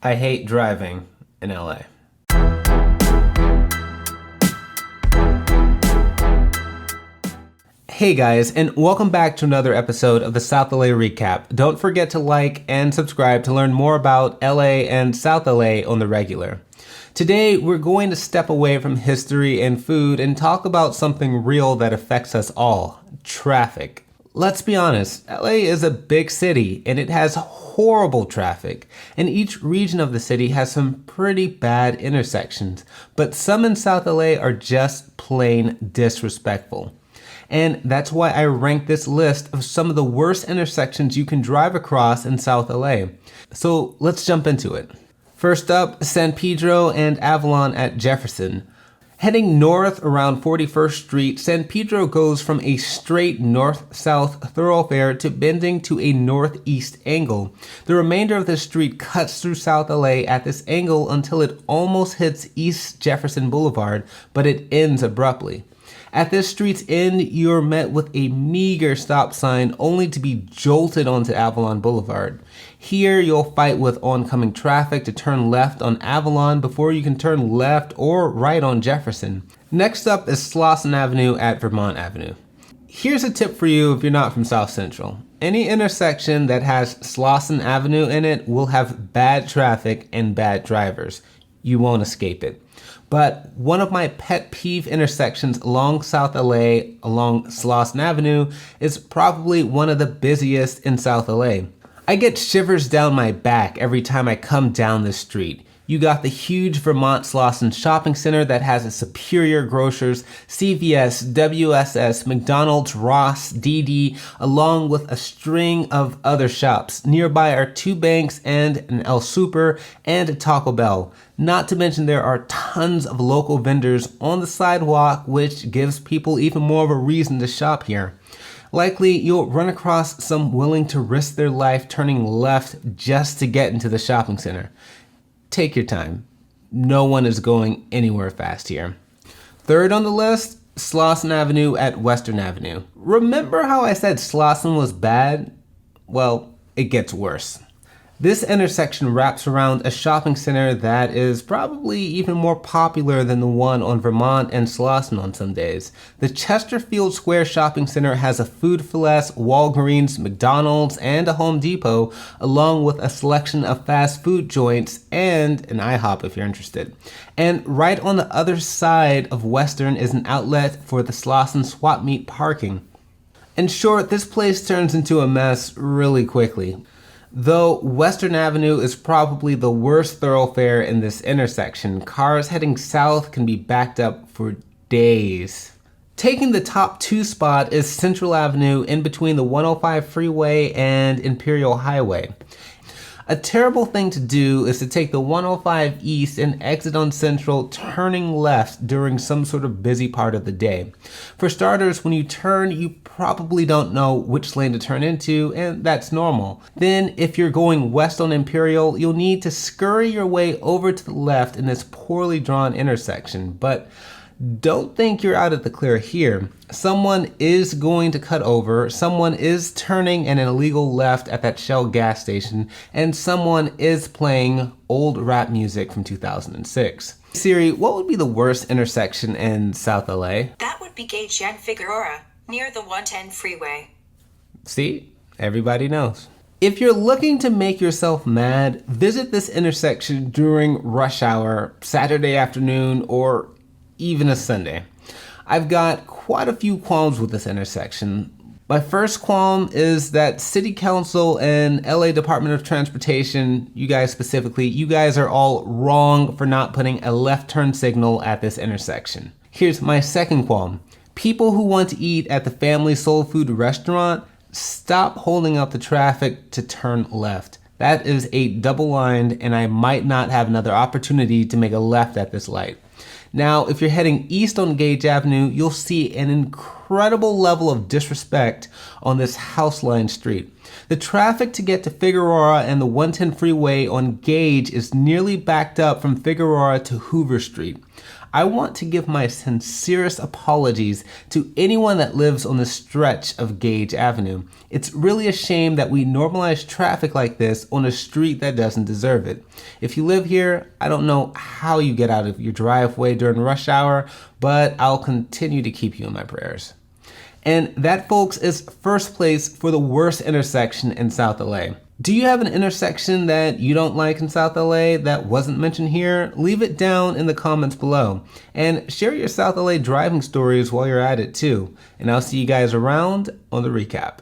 I hate driving in LA. Hey guys, and welcome back to another episode of the South LA Recap. Don't forget to like and subscribe to learn more about LA and South LA on the regular. Today, we're going to step away from history and food and talk about something real that affects us all: traffic. Let's be honest, LA is a big city and it has horrible traffic, and each region of the city has some pretty bad intersections, but some in South LA are just plain disrespectful. And that's why I ranked this list of some of the worst intersections you can drive across in South LA. So let's jump into it. First up, San Pedro and Avalon at Jefferson. Heading north around 41st Street, San Pedro goes from a straight north-south thoroughfare to bending to a northeast angle. The remainder of the street cuts through South LA at this angle until it almost hits East Jefferson Boulevard, but it ends abruptly. At this street's end, you're met with a meager stop sign only to be jolted onto Avalon Boulevard. Here, you'll fight with oncoming traffic to turn left on Avalon before you can turn left or right on Jefferson. Next up is Slauson Avenue at Vermont Avenue. Here's a tip for you if you're not from South Central. Any intersection that has Slauson Avenue in it will have bad traffic and bad drivers. You won't escape it. But one of my pet peeve intersections along South LA, along Slauson Avenue, is probably one of the busiest in South LA. I get shivers down my back every time I come down this street. You got the huge Vermont Slauson shopping center that has a Superior Grocers, CVS, WSS, McDonald's, Ross, DD, along with a string of other shops. Nearby are two banks and an El Super and a Taco Bell. Not to mention there are tons of local vendors on the sidewalk, which gives people even more of a reason to shop here. Likely, you'll run across some willing to risk their life turning left just to get into the shopping center. Take your time. No one is going anywhere fast here. Third on the list, Slauson Avenue at Western Avenue. Remember how I said Slauson was bad? Well, it gets worse. This intersection wraps around a shopping center that is probably even more popular than the one on Vermont and Slauson on some days. The Chesterfield Square Shopping Center has a Food for Less, Walgreens, McDonald's, and a Home Depot, along with a selection of fast food joints and an IHOP if you're interested. And right on the other side of Western is an outlet for the Slauson swap meet parking. In short, this place turns into a mess really quickly. Though Western Avenue is probably the worst thoroughfare in this intersection, cars heading south can be backed up for days. Taking the top two spot is Central Avenue in between the 105 Freeway and Imperial Highway. A terrible thing to do is to take the 105 east and exit on Central, turning left during some sort of busy part of the day. For starters, when you turn, you probably don't know which lane to turn into, and that's normal. Then, if you're going west on Imperial, you'll need to scurry your way over to the left in this poorly drawn intersection. But don't think you're out of the clear here. Someone is going to cut over, someone is turning an illegal left at that Shell gas station, and someone is playing old rap music from 2006. Siri, what would be the worst intersection in South LA? That would be Gage and Figueroa, near the 110 freeway. See? Everybody knows. If you're looking to make yourself mad, visit this intersection during rush hour, Saturday afternoon, or even a Sunday. I've got quite a few qualms with this intersection. My first qualm is that City Council and LA Department of Transportation, you guys specifically, you guys are all wrong for not putting a left turn signal at this intersection. Here's my second qualm. People who want to eat at the Family Soul Food restaurant, stop holding up the traffic to turn left. That is a double line, and I might not have another opportunity to make a left at this light. Now, if you're heading east on Gage Avenue, you'll see an incredible level of disrespect on this house-lined street. The traffic to get to Figueroa and the 110 freeway on Gage is nearly backed up from Figueroa to Hoover Street. I want to give my sincerest apologies to anyone that lives on the stretch of Gage Avenue. It's really a shame that we normalize traffic like this on a street that doesn't deserve it. If you live here, I don't know how you get out of your driveway during rush hour, but I'll continue to keep you in my prayers. And that, folks, is first place for the worst intersection in South LA. Do you have an intersection that you don't like in South LA that wasn't mentioned here? Leave it down in the comments below. And share your South LA driving stories while you're at it too. And I'll see you guys around on the recap.